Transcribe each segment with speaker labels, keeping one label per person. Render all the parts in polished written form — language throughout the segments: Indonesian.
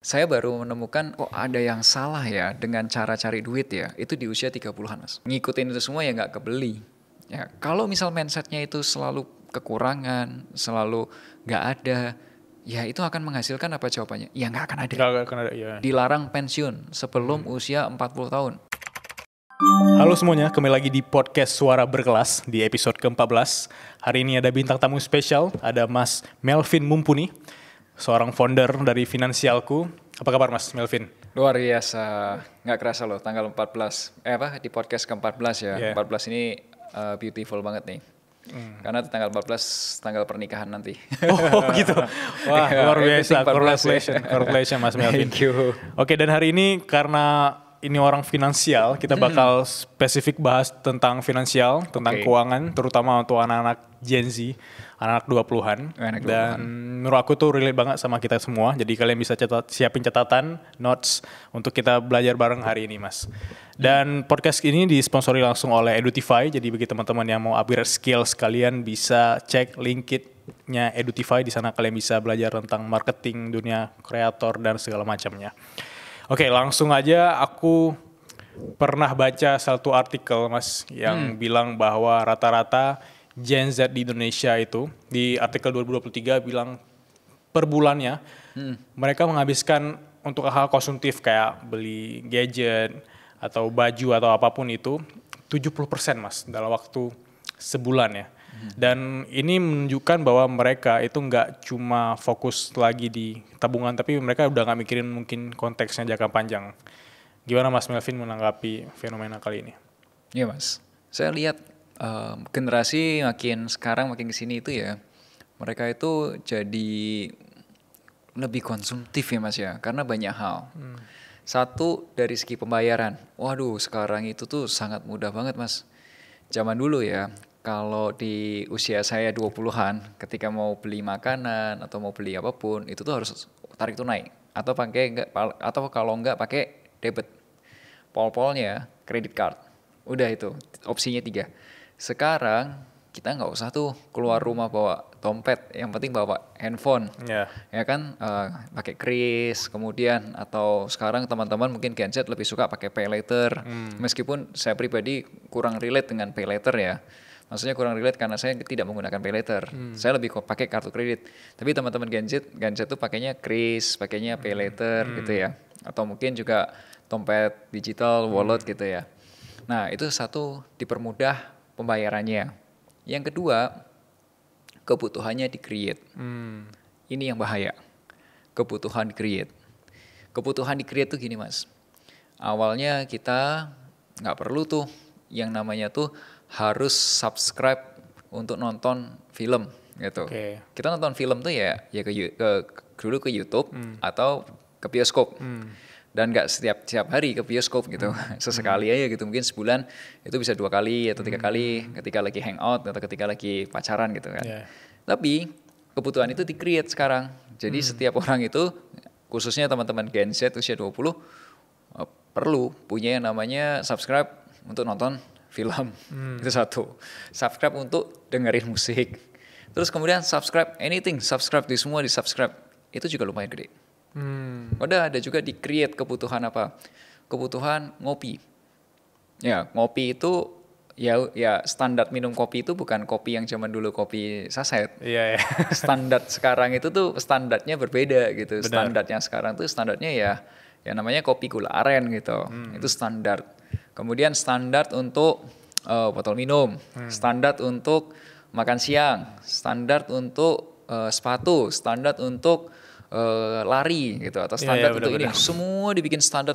Speaker 1: Saya baru menemukan kok ada yang salah ya dengan cara cari duit ya. Itu di usia 30-an mas. Ngikutin itu semua ya nggak kebeli. Ya, kalau misal mindsetnya itu selalu kekurangan, selalu nggak ada, ya itu akan menghasilkan apa jawabannya? Ya nggak akan ada.
Speaker 2: Nggak akan ada, ya.
Speaker 1: Dilarang pensiun sebelum usia 40 tahun.
Speaker 2: Halo semuanya, kembali lagi di podcast Suara Berkelas di episode ke-14. Hari ini ada bintang tamu spesial, ada Mas Melvin Mumpuni, seorang founder dari Finansialku. Apa kabar Mas Melvin?
Speaker 1: Luar biasa, nggak kerasa loh tanggal 14, di podcast ke-14 ya.
Speaker 2: Yeah.
Speaker 1: 14 ini beautiful banget nih. Karena tanggal 14 tanggal pernikahan nanti.
Speaker 2: Oh gitu, wah luar biasa,
Speaker 1: Everything 14 ya.
Speaker 2: congratulations Mas Melvin.
Speaker 1: Thank you.
Speaker 2: Oke, dan hari ini karena ini orang finansial, kita bakal spesifik bahas tentang finansial, tentang keuangan, terutama untuk anak-anak Gen Z, anak 20-an. Dan menurut aku tuh relate banget sama kita semua, jadi kalian bisa siapin catatan, notes, untuk kita belajar bareng hari ini Mas. Dan podcast ini disponsori langsung oleh Edutify, jadi bagi teman-teman yang mau upgrade skills, kalian bisa cek linkitnya Edutify, di sana kalian bisa belajar tentang marketing, dunia kreator, dan segala macamnya. Oke, langsung aja. Aku pernah baca satu artikel Mas yang bilang bahwa rata-rata Gen Z di Indonesia itu di artikel 2023 bilang per bulannya mereka menghabiskan untuk hal konsumtif kayak beli gadget atau baju atau apapun itu 70% Mas dalam waktu sebulan ya. Dan ini menunjukkan bahwa mereka itu nggak cuma fokus lagi di tabungan, tapi mereka udah nggak mikirin mungkin konteksnya jangka panjang. Gimana Mas Melvin menanggapi fenomena kali ini?
Speaker 1: Iya Mas, saya lihat generasi makin kesini itu ya, mereka itu jadi lebih konsumtif ya Mas ya, karena banyak hal. Satu dari segi pembayaran, waduh sekarang itu tuh sangat mudah banget Mas. Zaman dulu ya, kalau di usia saya 20-an, ketika mau beli makanan atau mau beli apapun, itu tuh harus tarik tunai atau kalau enggak pakai debit. Pol-polnya kredit card. Udah itu, opsinya 3. Sekarang kita nggak usah tuh keluar rumah bawa dompet, yang penting bawa handphone. Ya kan, pakai kris, kemudian atau sekarang teman-teman mungkin Gen Z lebih suka pakai pay later. Meskipun saya pribadi kurang relate dengan pay later ya. Maksudnya kurang relate karena saya tidak menggunakan pay later. Saya lebih pakai kartu kredit. Tapi teman-teman Gen Z tuh pakainya kris, pakainya pay later gitu ya. Atau mungkin juga dompet digital, wallet gitu ya. Nah, itu satu, dipermudah pembayarannya. Yang kedua, kebutuhannya di-create. Ini yang bahaya. Kebutuhan di-create. Kebutuhan di-create tuh gini Mas. Awalnya kita nggak perlu tuh yang namanya tuh harus subscribe untuk nonton film gitu. Kita nonton film tuh ya dulu ke YouTube atau ke bioskop. Dan nggak setiap hari ke bioskop gitu. Sesekali aja gitu, mungkin sebulan itu bisa 2 kali atau 3 kali ketika lagi hangout atau ketika lagi pacaran gitu kan. Tapi kebutuhan itu di-create sekarang. Jadi setiap orang itu, khususnya teman-teman Gen Z usia 20, perlu punya yang namanya subscribe untuk nonton film. Itu satu. Subscribe untuk dengerin musik. Terus kemudian subscribe anything, subscribe di semua, di subscribe. Itu juga lumayan gede. Udah ada juga di-create kebutuhan apa? Kebutuhan ngopi. Ya, ngopi itu ya standar minum kopi itu bukan kopi yang zaman dulu kopi saset.
Speaker 2: Iya.
Speaker 1: Standar sekarang itu tuh standarnya berbeda gitu.
Speaker 2: Benar.
Speaker 1: Standarnya sekarang tuh standarnya ya namanya kopi gula aren gitu. Itu standar. Kemudian standar untuk botol minum, standar untuk makan siang, standar untuk sepatu, standar untuk lari gitu, atau standar untuk ini. Semua dibikin standar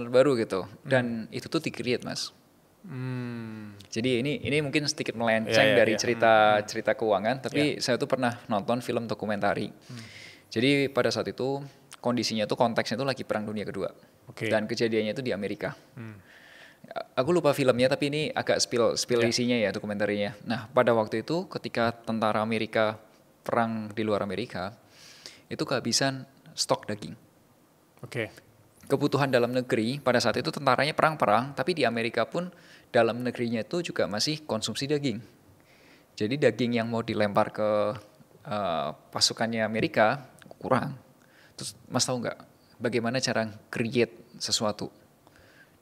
Speaker 1: baru gitu. Dan itu tuh di-create Mas. Jadi ini mungkin sedikit melenceng dari cerita keuangan, tapi saya tuh pernah nonton film dokumentari. Jadi pada saat itu kondisinya tuh konteksnya tuh lagi Perang Dunia Kedua. Dan kejadiannya itu di Amerika. Aku lupa filmnya, tapi ini agak spill isinya ya dokumentarinya. Nah, pada waktu itu ketika tentara Amerika perang di luar Amerika, itu kehabisan stok daging. Kebutuhan dalam negeri pada saat itu tentaranya perang, tapi di Amerika pun dalam negerinya itu juga masih konsumsi daging. Jadi daging yang mau dilempar ke pasukannya Amerika kurang. Terus Mas tahu nggak bagaimana cara create sesuatu.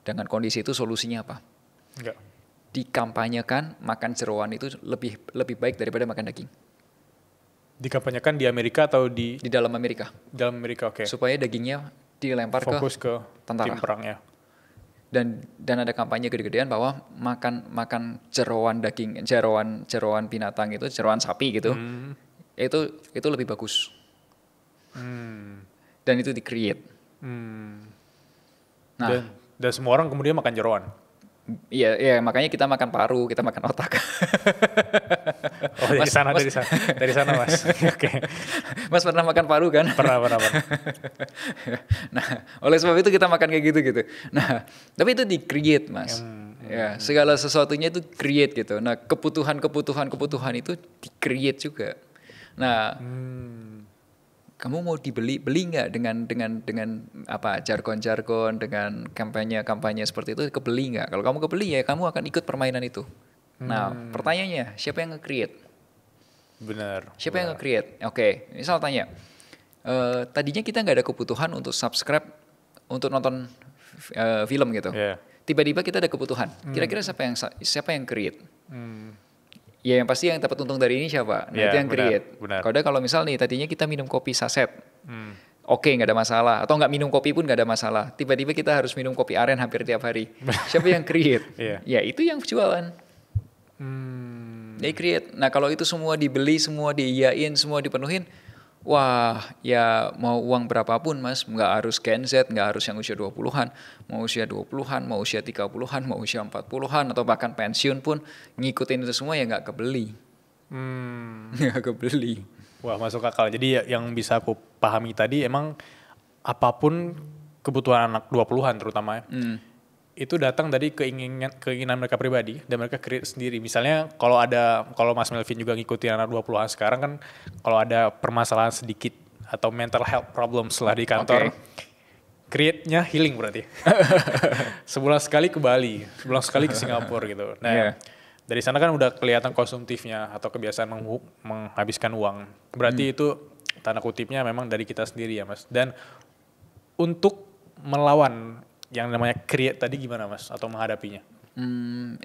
Speaker 1: Dengan kondisi itu solusinya apa?
Speaker 2: Enggak.
Speaker 1: Dikampanyekan makan jeroan itu lebih baik daripada makan daging.
Speaker 2: Dikampanyekan di Amerika atau di
Speaker 1: dalam Amerika?
Speaker 2: Di dalam Amerika, oke.
Speaker 1: Supaya dagingnya dilempar
Speaker 2: fokus ke
Speaker 1: tentara.
Speaker 2: Tim perangnya.
Speaker 1: Dan ada kampanye gede-gedean bahwa makan jeroan daging, jeroan binatang itu, jeroan sapi gitu, itu lebih bagus. Dan itu di-create.
Speaker 2: Nah, dan semua orang kemudian makan jeroan.
Speaker 1: Iya, makanya kita makan paru, kita makan otak.
Speaker 2: Oh, dari sana Mas. Oke.
Speaker 1: Mas pernah makan paru kan?
Speaker 2: Pernah.
Speaker 1: Nah, oleh sebab itu kita makan kayak gitu. Nah, tapi itu di-create, Mas. Ya, segala sesuatunya itu create gitu. Nah, kebutuhan itu di-create juga. Nah, kamu mau beli nggak dengan apa jargon dengan kampanye seperti itu, kebeli nggak? Kalau kamu kebeli ya kamu akan ikut permainan itu. Nah, pertanyaannya siapa yang nge-create?
Speaker 2: Benar.
Speaker 1: Siapa yang nge-create? Oke, misal tanya, tadinya kita nggak ada kebutuhan untuk subscribe untuk nonton film gitu.
Speaker 2: Yeah.
Speaker 1: Tiba-tiba kita ada kebutuhan. Kira-kira siapa yang create? Ya yang pasti yang dapat untung dari ini siapa? Nah, itu yang create. Kalau misal nih tadinya kita minum kopi saset, oke, nggak ada masalah. Atau nggak minum kopi pun nggak ada masalah. Tiba-tiba kita harus minum kopi aren hampir tiap hari. Siapa yang create? Ya itu yang jualan. Dia create. Nah kalau itu semua dibeli, semua diiyain, semua dipenuhin, wah ya mau uang berapapun Mas, nggak harus Gen Z, nggak harus yang usia 20-an, mau usia 20-an, mau usia 30-an, mau usia 40-an, atau bahkan pensiun pun ngikutin itu semua ya nggak kebeli. Nggak kebeli.
Speaker 2: Wah, masuk akal. Jadi yang bisa aku pahami tadi emang apapun kebutuhan anak 20-an terutama itu datang dari keinginan mereka pribadi dan mereka create sendiri. Misalnya kalau Mas Melvin juga ngikutin anak 20-an sekarang kan, kalau ada permasalahan sedikit atau mental health problems lah di kantor, create-nya healing berarti. Sebulan sekali ke Bali, sebulan sekali ke Singapura gitu. Nah, dari sana kan udah kelihatan konsumtifnya atau kebiasaan menghabiskan uang. Berarti itu tanda kutipnya memang dari kita sendiri ya Mas. Dan untuk melawan yang namanya create tadi gimana Mas atau menghadapinya?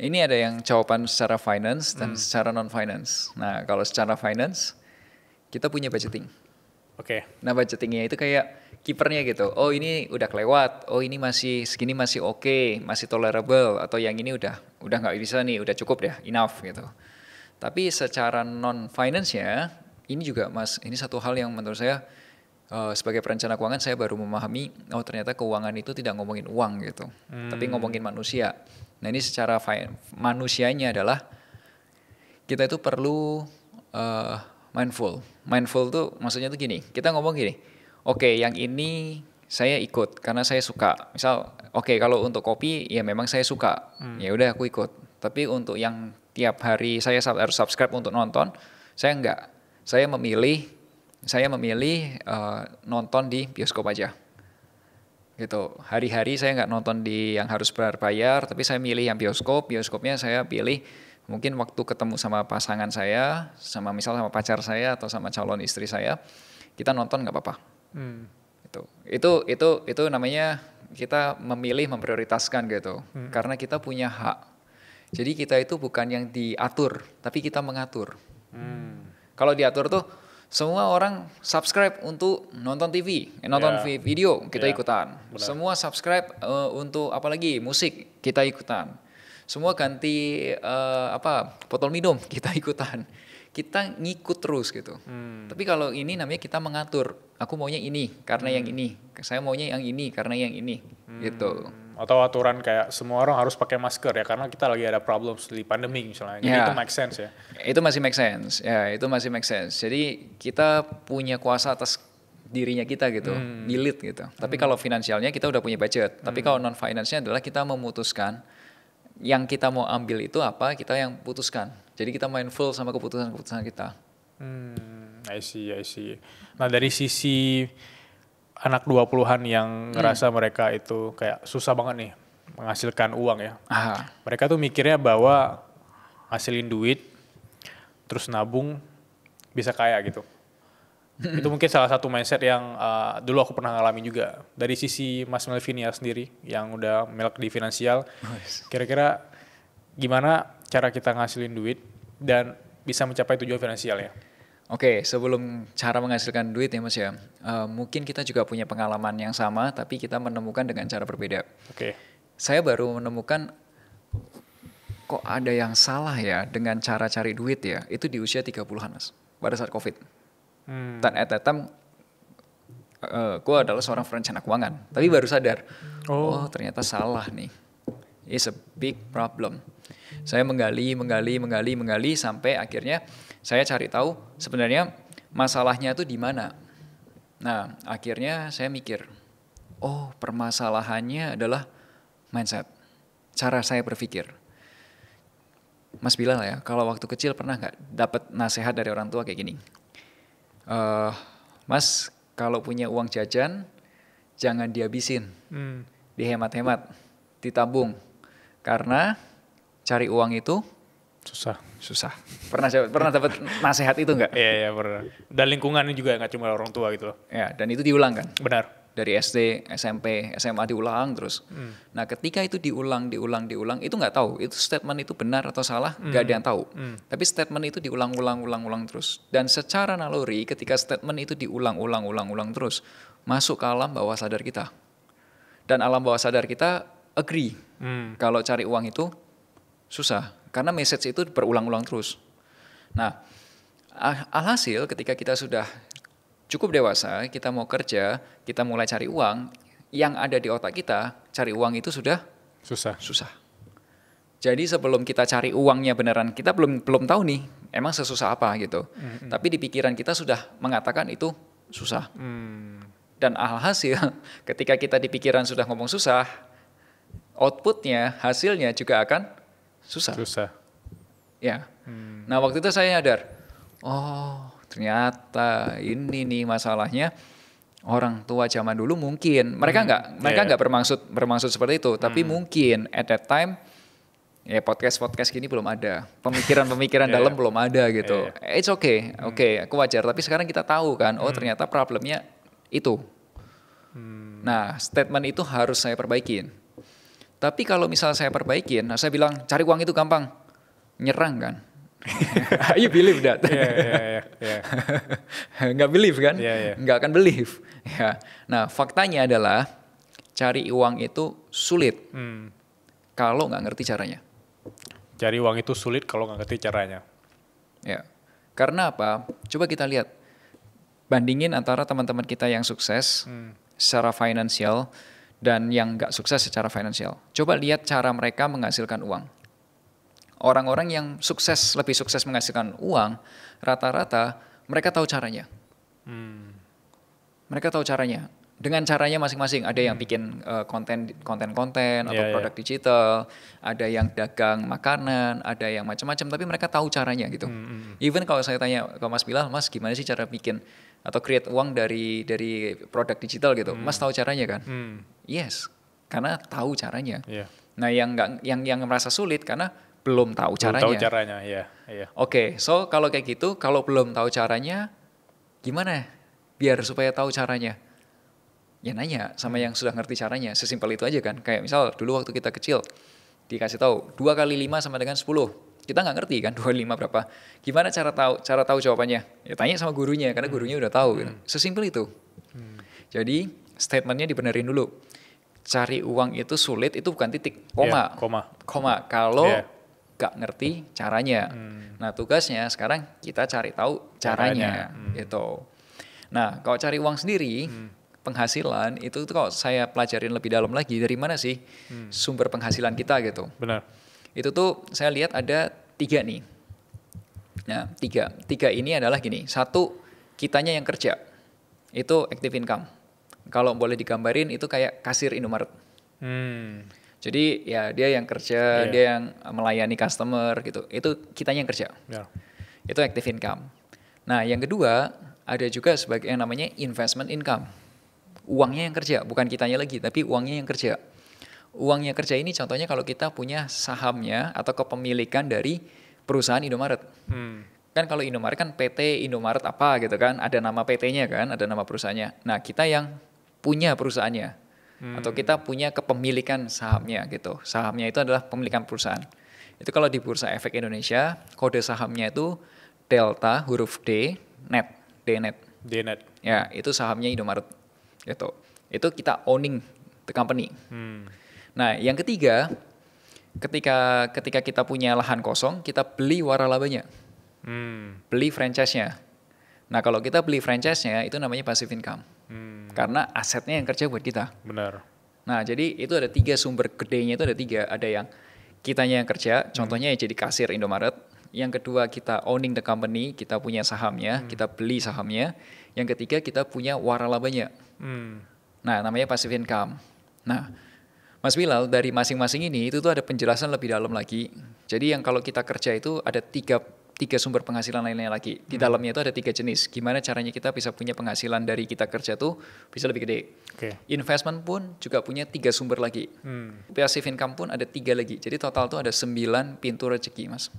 Speaker 1: Ini ada yang jawaban secara finance dan secara non-finance. Nah kalau secara finance kita punya budgeting.
Speaker 2: Oke.
Speaker 1: Nah budgetingnya itu kayak kipernya gitu. Oh ini udah kelewat. Oh ini segini masih oke, masih tolerable. Atau yang ini udah nggak bisa nih, udah cukup deh, enough gitu. Tapi secara non-finance-nya ini juga Mas, ini satu hal yang menurut saya sebagai perencana keuangan saya baru memahami, oh ternyata keuangan itu tidak ngomongin uang gitu, tapi ngomongin manusia. Nah ini secara manusianya adalah kita itu perlu mindful. Mindful tuh maksudnya tuh gini, kita ngomong gini, oke, yang ini saya ikut karena saya suka. Misal, oke, kalau untuk kopi ya memang saya suka, ya udah aku ikut. Tapi untuk yang tiap hari saya harus subscribe untuk nonton, saya enggak. Saya memilih nonton di bioskop aja. Gitu. Hari-hari saya nggak nonton di yang harus berbayar, tapi saya milih yang bioskop. Bioskopnya saya pilih mungkin waktu ketemu sama pasangan saya, misal sama pacar saya atau sama calon istri saya, kita nonton nggak apa-apa. Itu namanya kita memprioritaskan gitu. Karena kita punya hak. Jadi kita itu bukan yang diatur, tapi kita mengatur. Kalau diatur tuh semua orang subscribe untuk nonton TV, nonton video, kita ikutan.
Speaker 2: Benar.
Speaker 1: Semua subscribe untuk apalagi musik, kita ikutan. Semua ganti botol minum, kita ikutan. Kita ngikut terus gitu. Tapi kalau ini namanya kita mengatur. Aku maunya ini karena yang ini. Saya maunya yang ini karena yang ini. Gitu.
Speaker 2: Atau aturan kayak semua orang harus pakai masker ya karena kita lagi ada problem di pandemi misalnya. Jadi itu make sense ya.
Speaker 1: Itu masih make sense. Ya, itu masih make sense. Jadi kita punya kuasa atas dirinya kita gitu, milit gitu. Tapi kalau finansialnya kita udah punya budget. Tapi kalau non finance-nya adalah kita memutuskan yang kita mau ambil itu apa, kita yang putuskan. Jadi kita mindful sama keputusan-keputusan kita.
Speaker 2: I see. Nah, dari sisi anak 20-an yang ngerasa mereka itu kayak susah banget nih menghasilkan uang ya. Mereka tuh mikirnya bahwa hasilin duit terus nabung bisa kaya gitu. Itu mungkin salah satu mindset yang dulu aku pernah ngalamin juga. Dari sisi Mas Melvinia sendiri yang udah melek di finansial, kira-kira gimana cara kita ngasilin duit dan bisa mencapai tujuan finansialnya?
Speaker 1: Oke, sebelum cara menghasilkan duit ya Mas ya, mungkin kita juga punya pengalaman yang sama, tapi kita menemukan dengan cara berbeda.
Speaker 2: Oke.
Speaker 1: Saya baru menemukan kok ada yang salah ya dengan cara cari duit ya, itu di usia 30-an Mas, pada saat COVID. Dan at that time, gue adalah seorang perencana keuangan, tapi baru sadar, oh ternyata salah nih, it's a big problem. Saya menggali sampai akhirnya saya cari tahu sebenarnya masalahnya itu di mana. Nah, akhirnya saya mikir, oh permasalahannya adalah mindset, cara saya berpikir. Mas Bilal ya, kalau waktu kecil pernah nggak dapat nasihat dari orang tua kayak gini? Mas, kalau punya uang jajan, jangan dihabisin, dihemat-hemat, ditabung, karena cari uang itu susah. Pernah dapat nasihat itu nggak?
Speaker 2: Iya pernah. Dan lingkungannya juga nggak cuma orang tua gitu loh.
Speaker 1: Ya, dan itu diulang kan?
Speaker 2: Benar.
Speaker 1: Dari SD, SMP, SMA diulang terus. Nah, ketika itu diulang, itu nggak tahu itu statement itu benar atau salah, nggak ada yang tahu. Tapi statement itu diulang terus. Dan secara naluri, ketika statement itu diulang terus, masuk ke alam bawah sadar kita. Dan alam bawah sadar kita agree kalau cari uang itu susah, karena message itu berulang-ulang terus. Nah, alhasil ketika kita sudah cukup dewasa, kita mau kerja, kita mulai cari uang, yang ada di otak kita, cari uang itu sudah susah. Jadi sebelum kita cari uangnya beneran, kita belum tahu nih, emang sesusah apa gitu. Tapi di pikiran kita sudah mengatakan itu susah. Dan alhasil, ketika kita di pikiran sudah ngomong susah, outputnya, hasilnya juga akan susah. Ya. Nah waktu itu saya nyadar, oh ternyata ini nih masalahnya orang tua zaman dulu mungkin mereka nggak bermaksud seperti itu, tapi mungkin at that time ya podcast gini belum ada, pemikiran dalam belum ada gitu. It's okay, aku wajar. Tapi sekarang kita tahu kan, oh ternyata problemnya itu. Nah statement itu harus saya perbaikin. Tapi kalau misal saya perbaikin, saya bilang cari uang itu gampang, nyerang kan. You believe that? Nggak believe kan? Nggak akan believe. Ya. Nah faktanya adalah cari uang itu sulit kalau nggak ngerti caranya.
Speaker 2: Cari uang itu sulit kalau nggak ngerti caranya.
Speaker 1: Ya. Karena apa? Coba kita lihat, bandingin antara teman-teman kita yang sukses secara finansial dan yang nggak sukses secara finansial. Coba lihat cara mereka menghasilkan uang. Orang-orang yang lebih sukses menghasilkan uang, rata-rata mereka tahu caranya. Mereka tahu caranya. Dengan caranya masing-masing. Ada yang bikin konten atau produk digital, ada yang dagang makanan, ada yang macam-macam. Tapi mereka tahu caranya gitu. Even kalau saya tanya ke Mas Bilal, Mas gimana sih cara bikin atau create uang dari produk digital gitu? Mas tahu caranya kan? Yes, karena tahu caranya. Nah yang merasa sulit karena belum tahu caranya. Oke, so kalau kayak gitu, kalau belum tahu caranya, gimana biar supaya tahu caranya? Ya nanya sama yang sudah ngerti caranya, sesimpel itu aja kan. Kayak misal dulu waktu kita kecil, dikasih tahu 2 kali 5 sama dengan 10. Kita nggak ngerti kan 2 kali 5 berapa. Gimana cara tahu jawabannya? Ya tanya sama gurunya, karena gurunya udah tahu. Gitu. Sesimpel itu. Jadi statementnya dibenerin dulu. Cari uang itu sulit, itu bukan titik, koma. Kalau gak ngerti caranya. Nah tugasnya sekarang kita cari tahu caranya. Gitu. Nah kalau cari uang sendiri, penghasilan itu kalau saya pelajarin lebih dalam lagi, dari mana sih sumber penghasilan kita gitu.
Speaker 2: Benar.
Speaker 1: Itu tuh saya lihat ada 3 nih. Nah 3 ini adalah gini. 1, kitanya yang kerja. Itu active income. Kalau boleh digambarin itu kayak kasir Indomaret. Jadi ya dia yang kerja, dia yang melayani customer gitu. Itu kitanya yang kerja. Itu active income. Nah yang kedua ada juga sebagai yang namanya investment income. Uangnya yang kerja, bukan kitanya lagi, tapi uangnya yang kerja. Uangnya kerja ini contohnya kalau kita punya sahamnya atau kepemilikan dari perusahaan Indomaret. Kan kalau Indomaret kan PT Indomaret apa gitu kan, ada nama PT-nya kan, ada nama perusahaannya. Nah kita yang punya perusahaannya, atau kita punya kepemilikan sahamnya gitu. Sahamnya itu adalah pemilikan perusahaan. Itu kalau di Bursa Efek Indonesia, kode sahamnya itu Delta huruf D, net, DNet.
Speaker 2: DNet.
Speaker 1: Ya itu sahamnya Indomaret gitu. Itu kita owning the company. Nah yang ketiga, ketika kita punya lahan kosong, kita beli waralabanya. Beli franchise-nya. Nah kalau kita beli franchise-nya itu namanya passive income. Karena asetnya yang kerja buat kita.
Speaker 2: Benar.
Speaker 1: Nah jadi itu ada 3 sumber gedenya, itu ada 3. Ada yang kitanya yang kerja, contohnya ya jadi kasir Indomaret. Yang kedua kita owning the company, kita punya sahamnya, kita beli sahamnya. Yang ketiga kita punya waralabanya. Nah namanya passive income. Nah Mas Bilal, dari masing-masing ini itu tuh ada penjelasan lebih dalam lagi. Jadi yang kalau kita kerja itu ada tiga sumber penghasilan lainnya lagi. Di dalamnya itu ada 3 jenis. Gimana caranya kita bisa punya penghasilan dari kita kerja tuh bisa lebih gede. Investment pun juga punya 3 sumber lagi. Passive income pun ada 3 lagi. Jadi total tuh ada 9 pintu rezeki, Mas.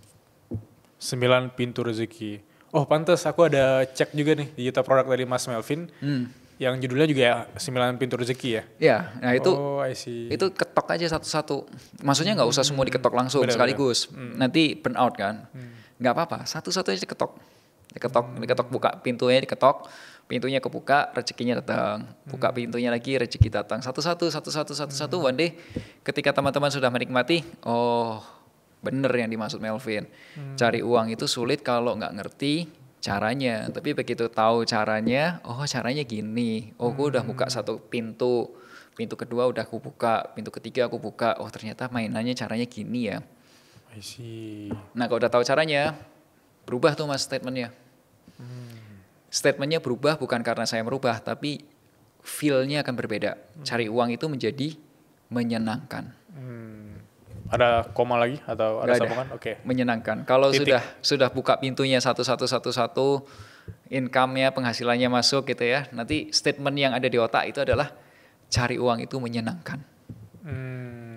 Speaker 2: 9 pintu rezeki. Oh pantas, aku ada cek juga nih digital produk dari Mas Melvin. Yang judulnya juga ya 9 pintu rezeki ya?
Speaker 1: Ya, nah itu
Speaker 2: itu
Speaker 1: ketok aja satu-satu. Maksudnya nggak usah semua diketok langsung sekaligus. Nanti burn out kan. Nggak apa-apa, satu-satu aja diketok. Diketok buka pintunya, diketok, pintunya kebuka, rezekinya datang. Buka pintunya lagi, rezeki datang. Satu-satu. One day ketika teman-teman sudah menikmati, oh bener yang dimaksud Melvin. Cari uang itu sulit kalau nggak ngerti caranya. Tapi begitu tahu caranya, oh caranya gini. Oh gue udah buka satu pintu. Pintu kedua udah aku buka, pintu ketiga aku buka. Oh ternyata mainannya caranya gini ya.
Speaker 2: I see.
Speaker 1: Nah kalau udah tahu caranya, berubah tuh Mas statementnya. Statementnya berubah bukan karena saya merubah, tapi feel-nya akan berbeda. Cari uang itu menjadi menyenangkan.
Speaker 2: Ada koma lagi atau ada sambungan? Oke.
Speaker 1: Menyenangkan. Kalau sudah buka pintunya satu-satu, income-nya, penghasilannya masuk gitu ya. Nanti statement yang ada di otak itu adalah cari uang itu menyenangkan.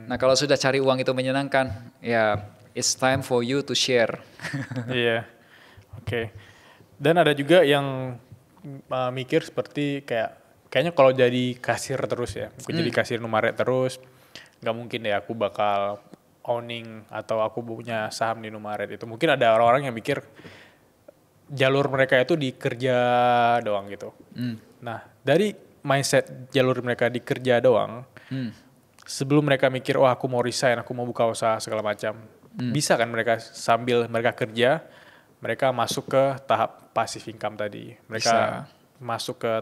Speaker 1: Nah kalau sudah cari uang itu menyenangkan, ya it's time for you to share.
Speaker 2: Iya, oke. Dan ada juga yang mikir seperti kayaknya kalau jadi kasir terus ya, aku jadi kasir Indomaret terus, nggak mungkin ya aku bakal owning atau aku punya saham di Indomaret itu. Mungkin ada orang-orang yang mikir jalur mereka itu di kerja doang gitu. Nah dari mindset jalur mereka di kerja doang, sebelum mereka mikir, oh aku mau resign, aku mau buka usaha segala macam, bisa kan mereka sambil mereka kerja, mereka masuk ke tahap passive income tadi. Mereka masuk ke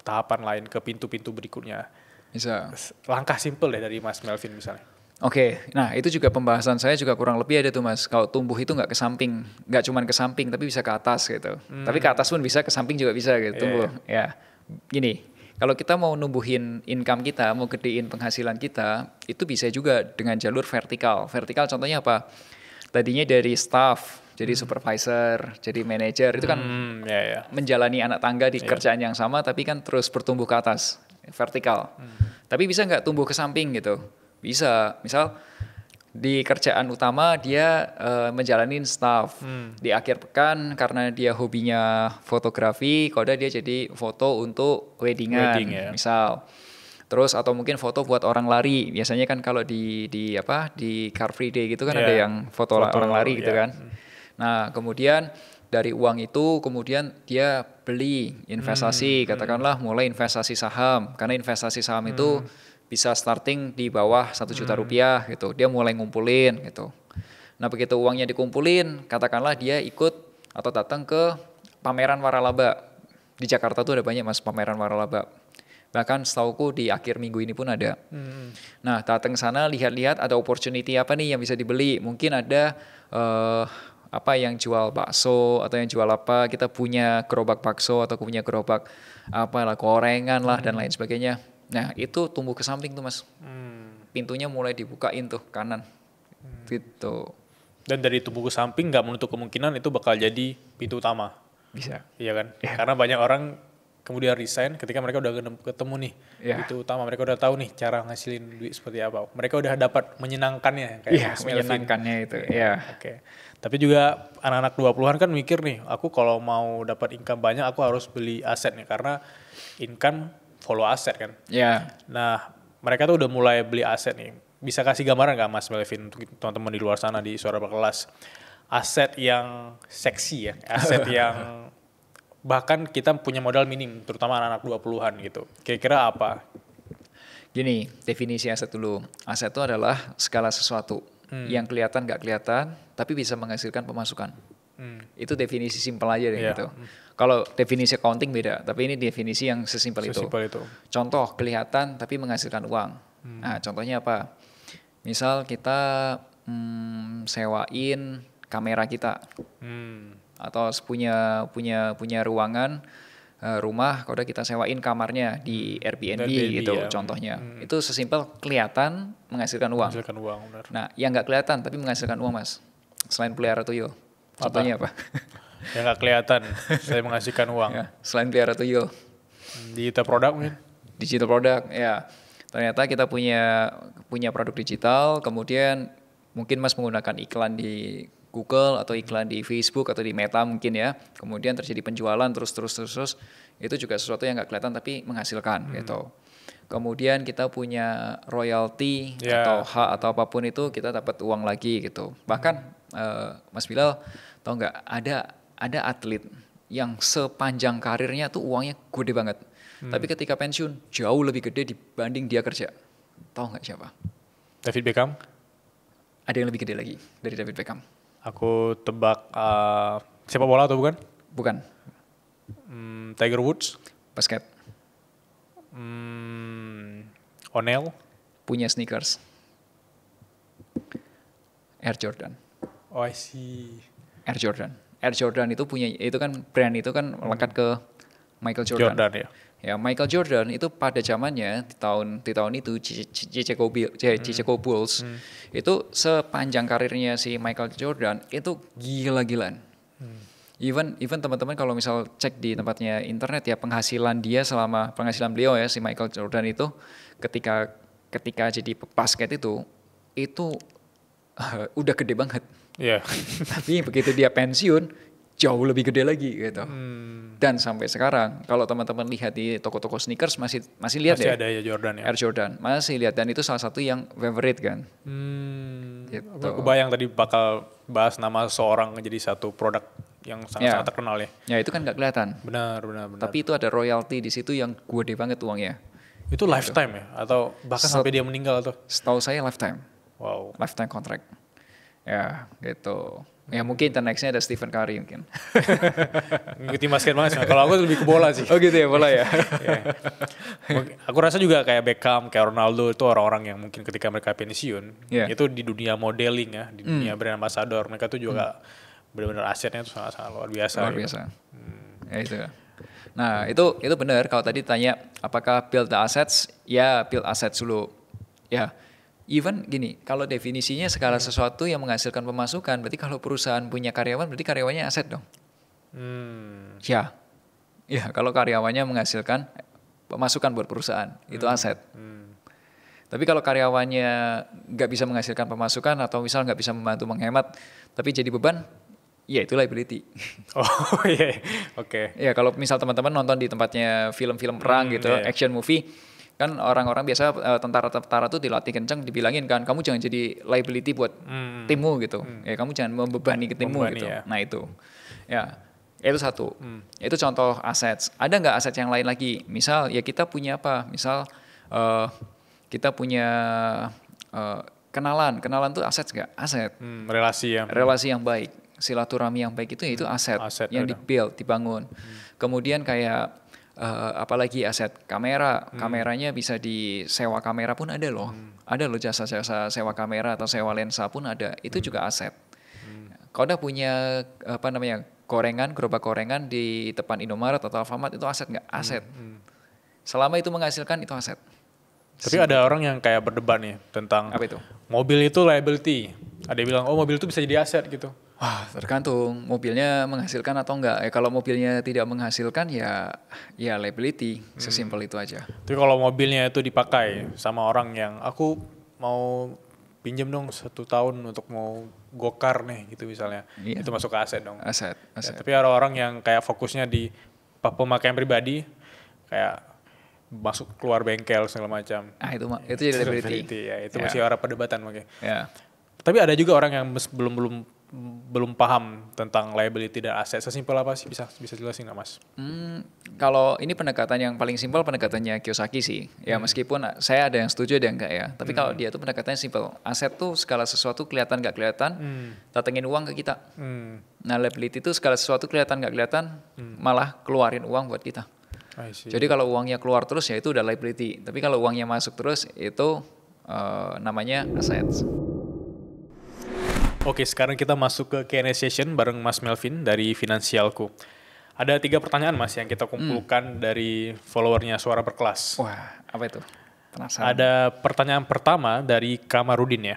Speaker 2: tahapan lain, ke pintu-pintu berikutnya.
Speaker 1: Bisa.
Speaker 2: Langkah simple deh dari Mas Melvin misalnya.
Speaker 1: Oke, nah itu juga pembahasan saya juga kurang lebih ada tuh Mas. Kalau tumbuh itu nggak ke samping, nggak cuma ke samping, tapi bisa ke atas gitu. Tapi ke atas pun bisa, ke samping juga bisa gitu. Tumbuh. Ya, gini. Kalau kita mau numbuhin income kita, mau gedein penghasilan kita, itu bisa juga dengan jalur vertikal. Vertikal contohnya apa? Tadinya dari staff, jadi supervisor, jadi manager, itu kan menjalani anak tangga di kerjaan yang sama, tapi kan terus bertumbuh ke atas, vertikal. Tapi bisa nggak tumbuh ke samping gitu? Bisa. Misal di kerjaan utama dia menjalanin staff. Di akhir pekan karena dia hobinya fotografi, koda dia jadi foto untuk weddingan, misal. Terus atau mungkin foto buat orang lari. Biasanya kan kalau di Car Free Day gitu kan ada yang foto orang lari gitu kan. Nah, kemudian dari uang itu kemudian dia beli investasi, katakanlah mulai investasi saham. Karena investasi saham itu bisa starting di bawah 1 juta rupiah gitu. Dia mulai ngumpulin gitu. Nah begitu uangnya dikumpulin, katakanlah dia ikut atau datang ke pameran waralaba. Di Jakarta tuh ada banyak Mas pameran waralaba. Bahkan setauku di akhir minggu ini pun ada. Nah datang ke sana lihat-lihat ada opportunity apa nih yang bisa dibeli. Mungkin ada yang jual bakso atau yang jual apa. Kita punya gerobak bakso atau punya gerobak gorengan lah dan lain sebagainya. Nah itu tumbuh ke samping tuh Mas. Pintunya mulai dibukain tuh kanan. Gitu.
Speaker 2: Dan dari tumbuh ke samping gak menutup kemungkinan itu bakal jadi pintu utama.
Speaker 1: Bisa.
Speaker 2: Iya kan? Ya. Karena banyak orang kemudian resign ketika mereka udah ketemu nih pintu utama. Mereka udah tahu nih cara ngasilin duit seperti apa. Mereka udah dapat menyenangkannya.
Speaker 1: Iya menyenangkannya itu. Iya.
Speaker 2: Oke. Tapi juga anak-anak 20-an kan mikir nih, aku kalau mau dapat income banyak aku harus beli aset nih karena income follow aset kan.
Speaker 1: Ya.
Speaker 2: Nah, mereka tuh udah mulai beli aset nih. Bisa kasih gambaran nggak Mas Melvin untuk teman-teman di luar sana di Suara Berkelas? Aset yang seksi ya, aset yang bahkan kita punya modal minim, terutama anak-anak 20-an gitu. Kira-kira apa?
Speaker 1: Gini, definisi aset dulu. Aset itu adalah segala sesuatu yang kelihatan nggak kelihatan, tapi bisa menghasilkan pemasukan. Itu definisi simpel aja deh gitu. Kalau definisi accounting beda, tapi ini definisi yang sesimpel itu. Contoh, kelihatan tapi menghasilkan uang. Nah, contohnya apa? Misal kita sewain kamera kita, atau punya ruangan rumah, kalau kita sewain kamarnya di Airbnb gitu ya. Contohnya. Itu sesimpel kelihatan menghasilkan uang.
Speaker 2: Benar.
Speaker 1: Nah, yang nggak kelihatan tapi menghasilkan uang Mas. Selain pelihara tuyul. Contohnya apa?
Speaker 2: Yang nggak kelihatan, saya menghasilkan uang.
Speaker 1: Ya, selain pelihara tuyul.
Speaker 2: Digital produk mungkin?
Speaker 1: Digital produk, ya. Ternyata kita punya produk digital, kemudian mungkin Mas menggunakan iklan di Google atau iklan di Facebook atau di Meta mungkin ya. Kemudian terjadi penjualan terus. Itu juga sesuatu yang nggak kelihatan tapi menghasilkan gitu. Kemudian kita punya royalti atau hak atau apapun itu kita dapat uang lagi gitu. Bahkan Mas Bilal tahu nggak ada atlet yang sepanjang karirnya tuh uangnya gede banget. Tapi ketika pensiun jauh lebih gede dibanding dia kerja. Tahu nggak siapa?
Speaker 2: David Beckham?
Speaker 1: Ada yang lebih gede lagi dari David Beckham.
Speaker 2: Aku tebak sepak bola atau bukan?
Speaker 1: Bukan.
Speaker 2: Tiger Woods?
Speaker 1: Basket.
Speaker 2: O'Neal?
Speaker 1: Punya sneakers. Air Jordan.
Speaker 2: Oh, I see.
Speaker 1: Air Jordan. Air Jordan itu kan brand itu kan melekat ke Michael Jordan.
Speaker 2: Ya.
Speaker 1: Ya, Michael Jordan itu pada zamannya di tahun itu Chicago Bulls itu sepanjang karirnya si Michael Jordan itu gila-gilaan. Even teman-teman kalau misal cek di tempatnya internet ya penghasilan beliau ya si Michael Jordan itu ketika jadi basket itu udah gede banget.
Speaker 2: Yeah.
Speaker 1: Tapi begitu dia pensiun jauh lebih gede lagi gitu. Dan sampai sekarang kalau teman-teman lihat di toko-toko sneakers masih lihat
Speaker 2: masih ada ya Jordan ya.
Speaker 1: Air Jordan masih lihat dan itu salah satu yang favorite kan.
Speaker 2: Gitu. Aku bayang tadi bakal bahas nama seorang jadi satu produk yang sangat terkenal ya.
Speaker 1: Ya itu kan nggak kelihatan.
Speaker 2: Benar.
Speaker 1: Tapi itu ada royalti di situ yang gede banget uangnya.
Speaker 2: Itu lifetime ya atau bahkan sampai dia meninggal tuh?
Speaker 1: Setahu saya lifetime.
Speaker 2: Wow.
Speaker 1: Lifetime contract. Ya gitu. Ya mungkin nextnya ada Stephen Curry mungkin.
Speaker 2: Ngikutin basket banget. Kalau aku lebih ke bola sih.
Speaker 1: Oh gitu ya, bola ya.
Speaker 2: Aku rasa juga kayak Beckham, kayak Ronaldo itu orang-orang yang mungkin ketika mereka pensiun, itu di dunia modeling ya, di dunia brand ambassador, mereka tuh juga benar-benar asetnya tuh sangat-sangat luar biasa.
Speaker 1: Luar biasa. Ya itu. Nah itu benar kalau tadi tanya apakah build the assets, ya build assets dulu. Ya. Even gini, kalau definisinya segala sesuatu yang menghasilkan pemasukan, berarti kalau perusahaan punya karyawan, berarti karyawannya aset dong. Ya, kalau karyawannya menghasilkan pemasukan buat perusahaan, itu aset. Tapi kalau karyawannya nggak bisa menghasilkan pemasukan atau misal nggak bisa membantu menghemat, tapi jadi beban, ya itu liability.
Speaker 2: Oh iya, oke.
Speaker 1: Ya kalau misal teman-teman nonton di tempatnya film-film perang gitu, action movie, kan orang-orang biasa tentara-tentara tuh dilatih kencang dibilangin kan kamu jangan jadi liability buat timmu gitu. Ya kamu jangan membebani ke timmu gitu. Ya. Nah itu. Ya, itu satu. Itu contoh aset. Ada nggak aset yang lain lagi? Misal ya kita punya apa? Misal kita punya kenalan tuh aset nggak? Aset. Relasi yang baik, silaturahmi yang baik itu aset yang di-build, dibangun. Kemudian kayak apalagi aset kameranya bisa disewa kamera pun ada loh. Ada loh jasa-jasa sewa kamera atau sewa lensa pun ada. Itu juga aset. Kau udah punya gerobak gorengan di depan Indomaret atau Alfamart itu aset nggak? Aset. Selama itu menghasilkan itu aset.
Speaker 2: Tapi ada orang yang kayak berdebat nih tentang
Speaker 1: apa itu?
Speaker 2: Mobil itu liability. Ada yang bilang mobil itu bisa jadi aset gitu.
Speaker 1: Wah, tergantung mobilnya menghasilkan atau enggak. Kalau mobilnya tidak menghasilkan ya liability, sesimpel itu aja.
Speaker 2: Tapi kalau mobilnya itu dipakai sama orang yang aku mau pinjam dong 1 tahun untuk mau gokar nih gitu misalnya.
Speaker 1: Iya.
Speaker 2: Itu masuk ke aset dong.
Speaker 1: Aset.
Speaker 2: Ya, tapi ada orang yang kayak fokusnya di pemakaian pribadi, kayak masuk keluar bengkel segala macam.
Speaker 1: Itu jadi liability.
Speaker 2: Ya, itu masih orang perdebatan makanya.
Speaker 1: Ya.
Speaker 2: Tapi ada juga orang yang belum paham tentang liability dan aset. Sesimpel apa sih, bisa jelasin nggak Mas?
Speaker 1: Kalau ini pendekatan yang paling simpel pendekatannya Kiyosaki sih. Ya meskipun saya ada yang setuju ada yang enggak ya. Tapi kalau dia tuh pendekatannya simpel. Aset tuh segala sesuatu kelihatan nggak kelihatan, datengin uang ke kita. Nah liability itu segala sesuatu kelihatan nggak kelihatan, malah keluarin uang buat kita. Jadi kalau uangnya keluar terus ya itu udah liability. Tapi kalau uangnya masuk terus itu namanya aset.
Speaker 2: Oke, sekarang kita masuk ke Q&A session bareng Mas Melvin dari Finansialku. Ada 3 pertanyaan Mas yang kita kumpulkan dari followernya Suara Berkelas.
Speaker 1: Wah, apa itu? Penasaran.
Speaker 2: Ada pertanyaan pertama dari Kamarudin ya.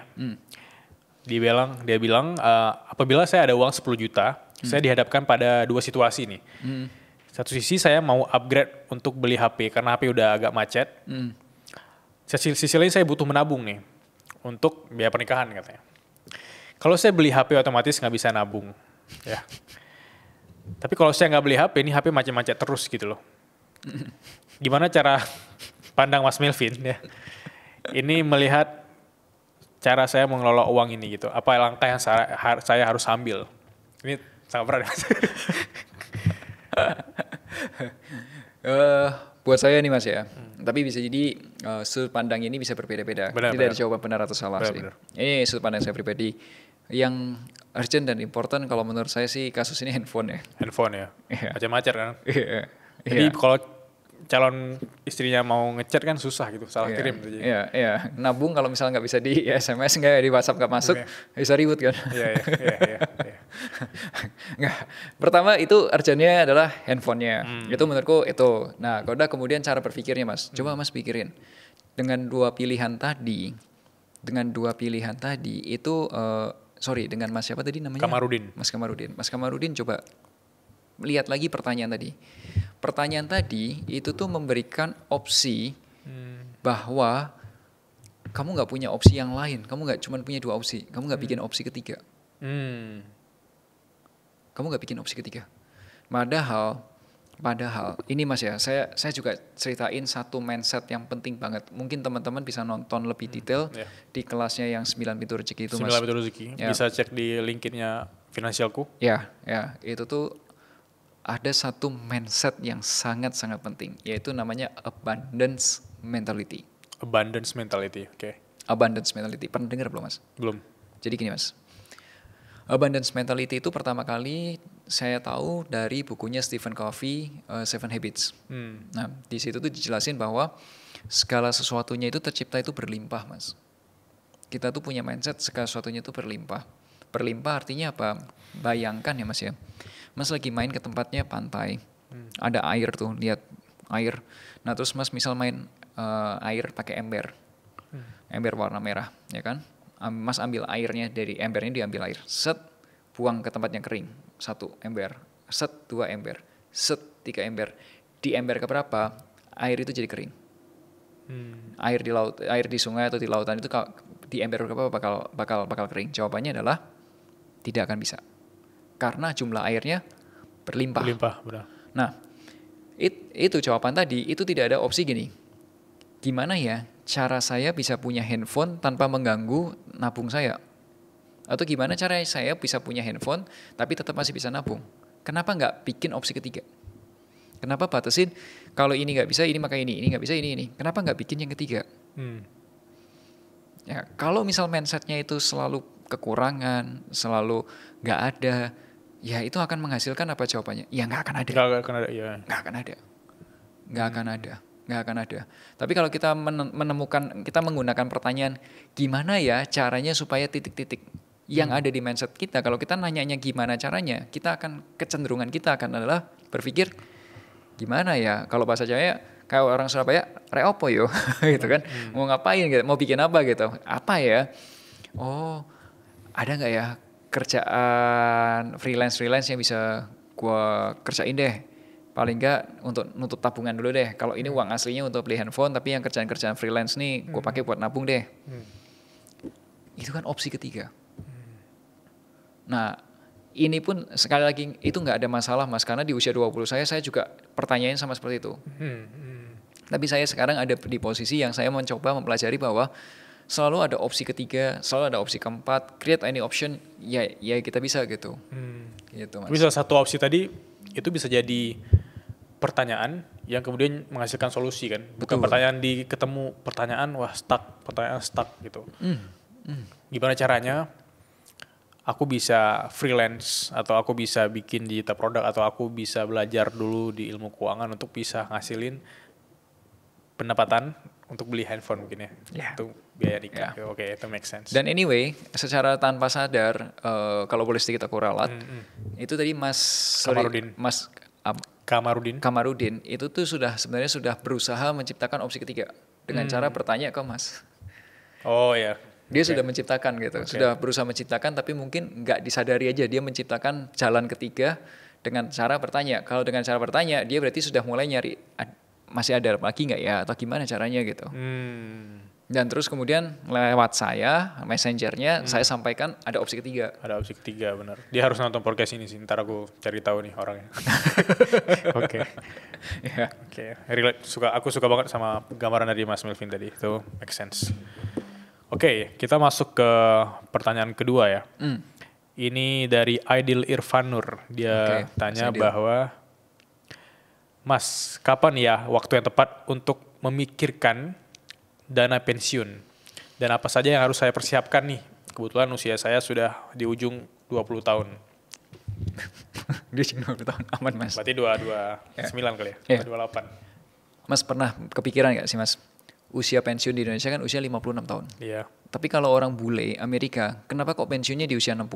Speaker 2: Dia bilang, apabila saya ada uang 10 juta, saya dihadapkan pada 2 situasi nih. Satu sisi saya mau upgrade untuk beli HP karena HP udah agak macet. Sisi lain saya butuh menabung nih untuk biaya pernikahan katanya. Kalau saya beli HP otomatis nggak bisa nabung, ya. Tapi kalau saya nggak beli HP, ini HP macet-macet terus gitu loh. Gimana cara pandang Mas Melvin ya? Ini melihat cara saya mengelola uang ini gitu. Apa langkah yang saya harus ambil? Ini sangat berat.
Speaker 1: Buat saya nih Mas ya. Tapi bisa jadi sudut pandang ini bisa berbeda-beda. Tidak ada jawaban benar atau salah sih. Ini sudut pandang saya pribadi. Yang urgent dan important kalau menurut saya sih kasus ini handphone ya.
Speaker 2: Handphone ya. Macam-macam kan.
Speaker 1: Jadi
Speaker 2: kalau calon istrinya mau ngechat kan susah gitu, salah kirim.
Speaker 1: Iya. Nabung kalau misalnya nggak bisa di SMS, nggak di WhatsApp nggak masuk, bisa ribut kan. Iya. Nggak. Pertama itu urgentnya adalah handphonenya. Itu menurutku itu. Nah, udah kemudian cara berpikirnya Mas. Coba Mas pikirin dengan dua pilihan tadi itu dengan Mas siapa tadi namanya? Mas Kamarudin coba lihat lagi pertanyaan tadi. Pertanyaan tadi itu tuh memberikan opsi bahwa kamu nggak punya opsi yang lain. Kamu nggak cuma punya 2 opsi. Kamu nggak bikin opsi ketiga. Kamu nggak bikin opsi ketiga. Padahal ini Mas ya, saya juga ceritain satu mindset yang penting banget. Mungkin teman-teman bisa nonton lebih detail di kelasnya yang 9 pintu rezeki itu Mas.
Speaker 2: 9 pintu rezeki. Ya. Bisa cek di linknya Finansialku.
Speaker 1: Ya, itu tuh ada satu mindset yang sangat-sangat penting, yaitu namanya abundance mentality.
Speaker 2: Abundance mentality, oke.
Speaker 1: Abundance mentality, pernah dengar belum Mas?
Speaker 2: Belum.
Speaker 1: Jadi gini Mas, abundance mentality itu pertama kali saya tahu dari bukunya Stephen Covey, Seven Habits. Nah, di situ tuh dijelasin bahwa segala sesuatunya itu tercipta itu berlimpah Mas. Kita tuh punya mindset segala sesuatunya itu berlimpah. Berlimpah artinya apa? Bayangkan ya Mas ya. Mas lagi main ke tempatnya pantai, ada air tuh, lihat air. Nah terus Mas misal main air pakai ember warna merah, ya kan? Mas ambil airnya dari embernya, diambil air, set, buang ke tempat yang kering, 1 ember, set, 2 ember, set, 3 ember. Di ember keberapa, air itu jadi kering. Air di laut, air di sungai atau di lautan itu di ember keberapa bakal kering. Jawabannya adalah tidak akan bisa. Karena jumlah airnya berlimpah.
Speaker 2: Benar.
Speaker 1: Nah, itu jawaban tadi, itu tidak ada opsi gini. Gimana ya cara saya bisa punya handphone tanpa mengganggu nabung saya? Atau gimana cara saya bisa punya handphone tapi tetap masih bisa nabung? Kenapa nggak bikin opsi ketiga? Kenapa batasin kalau ini nggak bisa, ini maka ini nggak bisa, ini. Kenapa nggak bikin yang ketiga? Ya, kalau misal mindsetnya itu selalu kekurangan, selalu nggak ada, ya itu akan menghasilkan apa jawabannya? Ya nggak akan ada. Nggak akan ada. Tapi kalau kita kita menggunakan pertanyaan, gimana ya caranya supaya titik-titik yang ada di mindset kita, kalau kita nanyanya gimana caranya, kecenderungan kita akan adalah berpikir, gimana ya, kalau bahasa Jawa kayak orang Surabaya, reopo yo, gitu kan, mau ngapain gitu, mau bikin apa gitu, apa ya, ada nggak ya kerjaan freelance yang bisa gue kerjain deh, paling nggak untuk nutup tabungan dulu deh. Kalau ini uang aslinya untuk beli handphone, tapi yang kerjaan freelance nih gue pakai buat nabung deh. Itu kan opsi ketiga. Nah, ini pun sekali lagi itu nggak ada masalah Mas, karena di usia 20 saya juga pertanyaan sama seperti itu. Tapi saya sekarang ada di posisi yang saya mencoba mempelajari bahwa selalu ada opsi ketiga, selalu ada opsi keempat, create any option, ya kita bisa gitu. Gitu, Mas.
Speaker 2: Bisa satu opsi tadi itu bisa jadi pertanyaan yang kemudian menghasilkan solusi kan. Bukan pertanyaan ketemu pertanyaan pertanyaan stuck gitu. Gimana caranya aku bisa freelance atau aku bisa bikin digital product atau aku bisa belajar dulu di ilmu keuangan untuk bisa ngasilin pendapatan untuk beli handphone mungkin ya. Itu biaya nikah. Oke, itu make sense.
Speaker 1: Dan anyway, secara tanpa sadar, kalau boleh sedikit aku ralat, itu tadi Kamarudin itu tuh sebenarnya sudah berusaha menciptakan opsi ketiga dengan cara bertanya ke Mas.
Speaker 2: Oh ya.
Speaker 1: Dia sudah menciptakan gitu, sudah berusaha menciptakan, tapi mungkin nggak disadari aja dia menciptakan jalan ketiga dengan cara bertanya. Kalau dengan cara bertanya, dia berarti sudah mulai nyari masih ada lagi nggak ya, atau gimana caranya gitu. Dan terus kemudian lewat saya, messengernya, saya sampaikan ada opsi ketiga.
Speaker 2: Ada opsi ketiga, benar. Dia harus nonton podcast ini sih, ntar aku cari tahu nih orangnya. Oke. Aku suka banget sama gambaran dari Mas Melvin tadi, itu make sense. Oke, kita masuk ke pertanyaan kedua ya. Ini dari Aidil Irfanur. Dia tanya bahwa, Mas, kapan ya waktu yang tepat untuk memikirkan dana pensiun? Dan apa saja yang harus saya persiapkan nih? Kebetulan usia saya sudah di ujung 20 tahun.
Speaker 1: Di ujung 20 tahun, aman Mas.
Speaker 2: Berarti 29 kali ya? 28.
Speaker 1: Mas pernah kepikiran gak sih Mas? Usia pensiun di Indonesia kan usia 56 tahun.
Speaker 2: Iya.
Speaker 1: Tapi kalau orang bule Amerika, kenapa kok pensiunnya di usia 60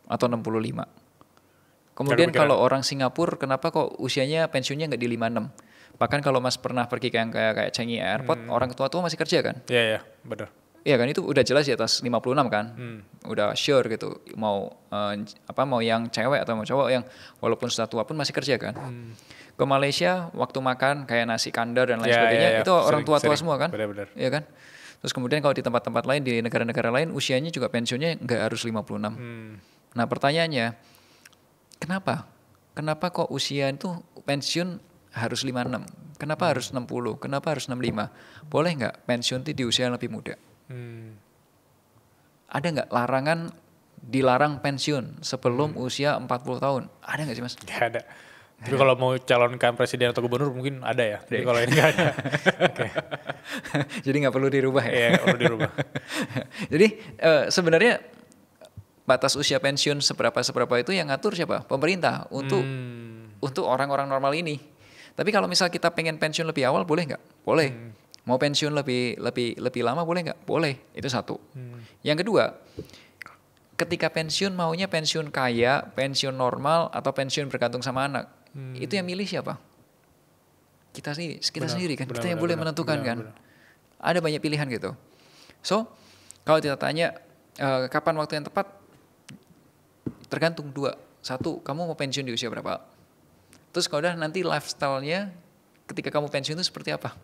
Speaker 1: atau 65? Kemudian kalau orang Singapura, kenapa kok usianya pensiunnya nggak di 56? Bahkan kalau Mas pernah pergi kayak Changi Airport, orang tua-tua masih kerja kan?
Speaker 2: Iya, benar.
Speaker 1: Iya kan, itu udah jelas di atas 56 kan? Udah sure gitu, mau yang cewek atau mau cowok yang walaupun sudah tua pun masih kerja kan? Ke Malaysia, waktu makan kayak nasi kandar dan lain sebagainya, itu orang tua-tua semua kan?
Speaker 2: Benar.
Speaker 1: Iya kan? Terus kemudian kalau di tempat-tempat lain, di negara-negara lain, usianya juga pensiunnya nggak harus 56. Nah pertanyaannya, kenapa? Kenapa kok usia itu pensiun harus 56? Kenapa harus 60? Kenapa harus 65? Boleh nggak pensiun itu di usia yang lebih muda? Ada nggak larangan dilarang pensiun sebelum usia 40 tahun? Ada nggak sih Mas?
Speaker 2: Nggak ada. Tapi kalau mau calonkan presiden atau gubernur mungkin ada ya. Tapi kalau ini nggak ada.
Speaker 1: Jadi nggak perlu dirubah ya?
Speaker 2: Iya, nggak perlu dirubah.
Speaker 1: Jadi sebenarnya batas usia pensiun seberapa itu yang ngatur siapa? Pemerintah untuk orang-orang normal ini. Tapi kalau misal kita pengen pensiun lebih awal boleh nggak? Boleh. Mau pensiun lebih lama boleh nggak? Boleh. Itu satu. Yang kedua, ketika pensiun maunya pensiun kaya, pensiun normal, atau pensiun bergantung sama anak. Itu yang milih siapa? Kita sendiri kan. Kita yang boleh menentukan kan. Ada banyak pilihan gitu. So, kalau kita tanya kapan waktu yang tepat, tergantung dua. Satu, kamu mau pensiun di usia berapa? Terus kalau udah nanti lifestyle-nya ketika kamu pensiun itu seperti apa?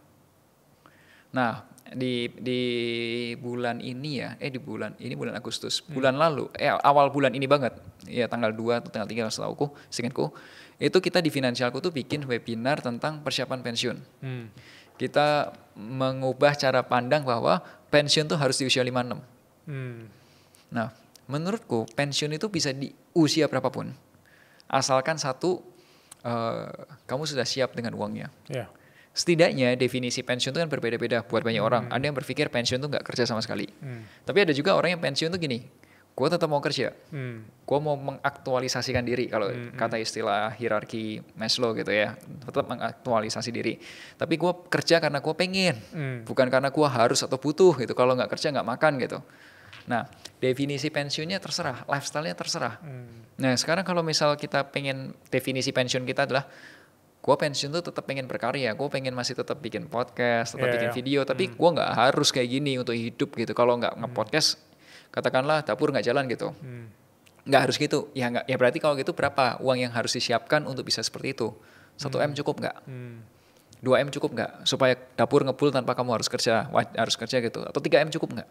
Speaker 1: Nah, di bulan ini ya, bulan Agustus, bulan lalu, awal bulan ini banget, ya tanggal 2 atau tanggal 3 seingatku, itu kita di Finansialku tuh bikin webinar tentang persiapan pensiun. Kita mengubah cara pandang bahwa pensiun tuh harus di usia 56. Nah, menurutku pensiun itu bisa di usia berapapun. Asalkan satu, kamu sudah siap dengan uangnya. Yeah. Setidaknya definisi pensiun itu kan berbeda-beda buat banyak orang. Ada yang berpikir pensiun itu nggak kerja sama sekali. Tapi ada juga orang yang pensiun itu gini, gue tetap mau kerja. Gue mau mengaktualisasikan diri, kalau kata istilah hierarki Maslow gitu ya. Tetap mengaktualisasi diri. Tapi gue kerja karena gue pengen. Bukan karena gue harus atau butuh gitu. Kalau nggak kerja nggak makan gitu. Nah, definisi pensiunnya terserah, lifestyle-nya terserah. Nah, sekarang kalau misal kita pengen, definisi pensiun kita adalah gue pensiun tuh tetap pengen berkarya, gue pengen masih tetap bikin podcast, tetap bikin video, tapi gue nggak harus kayak gini untuk hidup gitu. Kalau nggak nge-podcast, katakanlah dapur nggak jalan gitu, nggak harus gitu. Ya nggak, ya berarti kalau gitu berapa uang yang harus disiapkan untuk bisa seperti itu? 1M cukup nggak? 2M cukup nggak? Supaya dapur ngebul tanpa kamu harus kerja gitu. Atau 3M cukup nggak?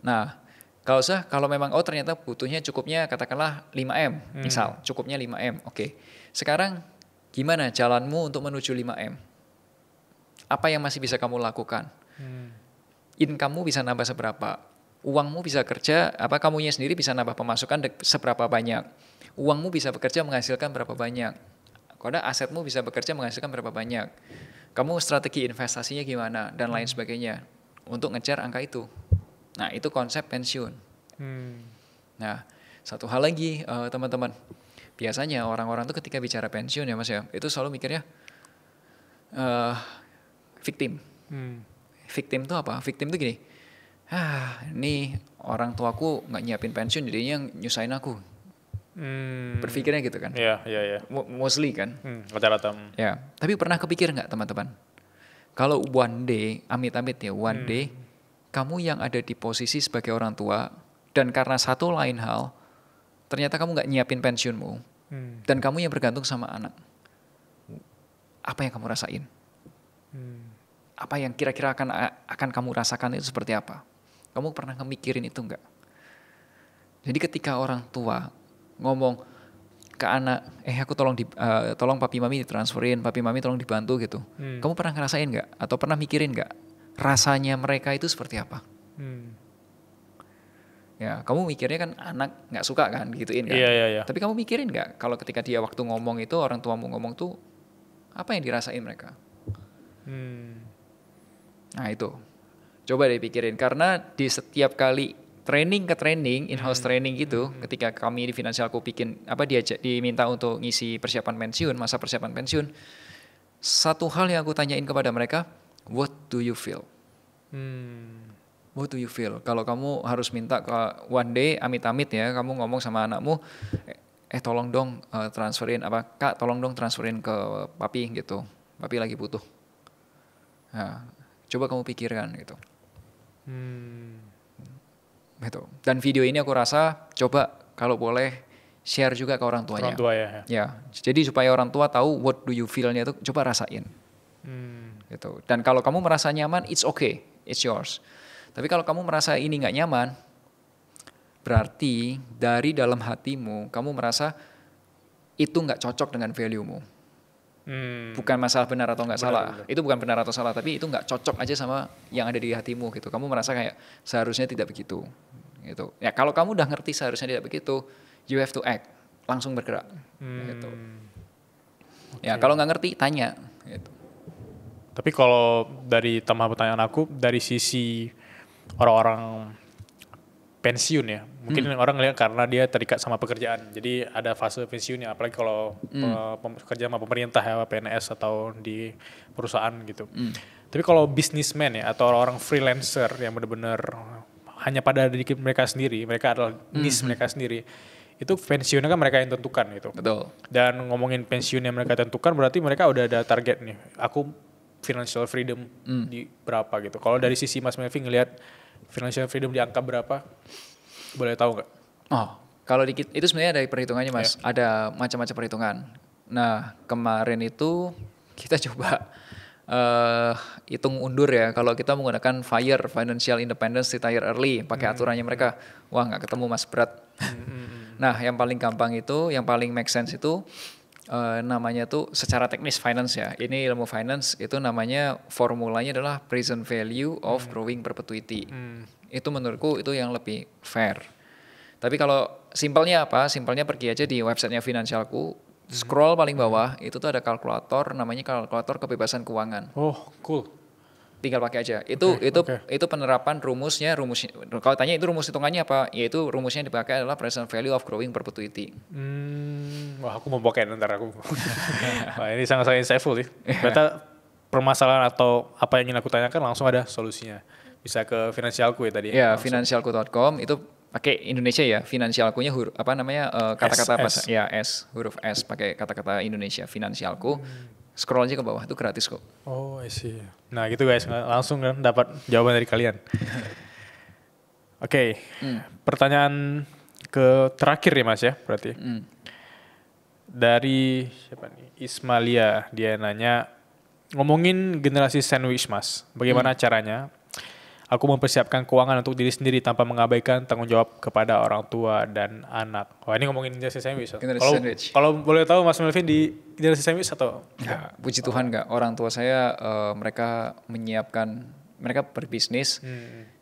Speaker 1: Nah, Kalau memang ternyata butuhnya cukupnya katakanlah 5M, misal cukupnya 5M. Oke. Sekarang gimana jalanmu untuk menuju 5M? Apa yang masih bisa kamu lakukan? Income-mu bisa nambah seberapa? Uangmu bisa kerja, kamunya sendiri bisa nambah pemasukan seberapa banyak? Uangmu bisa bekerja menghasilkan berapa banyak? Karena asetmu bisa bekerja menghasilkan berapa banyak? Kamu strategi investasinya gimana? Dan lain sebagainya. Untuk ngejar angka itu. Nah, itu konsep pensiun. Nah, satu hal lagi teman-teman. Biasanya orang-orang tuh ketika bicara pensiun ya Mas ya, itu selalu mikirnya victim. Victim tuh apa? Victim tuh gini, ini orang tuaku nggak nyiapin pensiun, jadinya nyusahin aku. Berpikirnya gitu kan?
Speaker 2: Iya.
Speaker 1: Mostly kan?
Speaker 2: Rata-rata.
Speaker 1: Ya, tapi pernah kepikir nggak teman-teman? Kalau one day, amit-amit ya, one day, kamu yang ada di posisi sebagai orang tua, dan karena satu lain hal, ternyata kamu nggak nyiapin pensiunmu, dan kamu yang bergantung sama anak. Apa yang kamu rasain? Apa yang kira-kira akan kamu rasakan itu seperti apa? Kamu pernah ngemikirin itu nggak? Jadi ketika orang tua ngomong ke anak, aku tolong papi mami ditransferin, papi mami tolong dibantu gitu. Kamu pernah ngerasain nggak? Atau pernah mikirin nggak? Rasanya mereka itu seperti apa? Ya, kamu mikirnya kan anak nggak suka kan, gituin kan?
Speaker 2: Iya.
Speaker 1: Tapi kamu mikirin nggak kalau ketika dia waktu ngomong itu, orang tuamu ngomong tuh, apa yang dirasain mereka? Nah itu, coba deh pikirin. Karena di setiap kali training ke training, in-house training gitu, ketika kami di Finansialku diminta untuk ngisi persiapan pensiun, masa persiapan pensiun, satu hal yang aku tanyain kepada mereka, what do you feel? What do you feel? Kalau kamu harus minta ke one day, amit-amit ya, kamu ngomong sama anakmu, tolong dong transferin, kak tolong dong transferin ke papi gitu, papi lagi butuh. Nah, coba kamu pikirkan gitu. Gitu. Dan video ini aku rasa coba kalau boleh share juga ke orang tuanya.
Speaker 2: Orang tua
Speaker 1: ya. Jadi supaya orang tua tahu what do you feel-nya itu coba rasain. Gitu. Dan kalau kamu merasa nyaman, it's okay, it's yours. Tapi kalau kamu merasa ini nggak nyaman, berarti dari dalam hatimu kamu merasa itu nggak cocok dengan value-mu. Bukan masalah benar atau nggak salah. Benar. Itu bukan benar atau salah, tapi itu nggak cocok aja sama yang ada di hatimu gitu. Kamu merasa kayak seharusnya tidak begitu. Gitu. Ya kalau kamu udah ngerti seharusnya tidak begitu, you have to act, langsung bergerak. Gitu. Okay. Ya kalau nggak ngerti tanya. Gitu.
Speaker 2: Tapi kalau dari tambahan pertanyaan aku, dari sisi orang-orang pensiun ya, mungkin orang ngeliat karena dia terikat sama pekerjaan, jadi ada fase pensiunnya, apalagi kalau kerja sama pemerintah ya, PNS atau di perusahaan gitu. Tapi kalau businessman ya, atau orang freelancer yang benar-benar hanya pada diri mereka sendiri, mereka adalah niche mereka sendiri, itu pensiunnya kan mereka yang tentukan gitu.
Speaker 1: Betul.
Speaker 2: Dan ngomongin pensiun yang mereka tentukan, berarti mereka udah ada target nih, aku financial freedom di berapa gitu. Kalau dari sisi Mas Melvi ngelihat financial freedom di angka berapa? Boleh tahu nggak?
Speaker 1: Kalau itu sebenarnya ada perhitungannya Mas. Yeah. Ada macam-macam perhitungan. Nah kemarin itu kita coba hitung undur ya. Kalau kita menggunakan FIRE, Financial Independence Retire Early, pakai aturannya mereka, wah nggak ketemu Mas, berat. Nah yang paling gampang itu, yang paling make sense itu namanya tuh secara teknis finance ya. Ini ilmu finance itu namanya formulanya adalah present value of growing perpetuity. Itu menurutku itu yang lebih fair. Tapi kalau simpelnya apa? Simpelnya pergi aja di websitenya Finansialku, scroll paling bawah itu tuh ada kalkulator, namanya kalkulator kebebasan keuangan.
Speaker 2: Oh, cool.
Speaker 1: Tinggal pakai aja. Itu penerapan rumusnya. Kalau tanya itu rumus hitungannya apa? Yaitu rumusnya dipakai adalah present value of growing perpetuity.
Speaker 2: Wah, aku mau pakai ntar aku. Wah, ini sangat-sangat insightful sih. Ternyata permasalahan atau apa yang ingin aku tanyakan langsung ada solusinya. Bisa ke Finansialku ya tadi.
Speaker 1: Ya, finansialku.com itu pakai Indonesia ya. Finansialkunya kata-kata bahasa ya huruf S pakai kata-kata Indonesia Finansialku. Scroll aja ke bawah, itu gratis kok.
Speaker 2: Oh, I see. Nah gitu guys, langsung kan dapat jawaban dari kalian. Oke, pertanyaan terakhir ya Mas ya, berarti. Dari siapa nih? Ismalia, dia nanya, ngomongin generasi sandwich Mas, bagaimana caranya Aku mempersiapkan keuangan untuk diri sendiri tanpa mengabaikan tanggung jawab kepada orang tua dan anak. Wah, ini ngomongin generasi sandwich. Kalau boleh tahu Mas Melvin di generasi sandwich atau?
Speaker 1: Ya, puji Tuhan enggak. Orang tua saya mereka menyiapkan, mereka berbisnis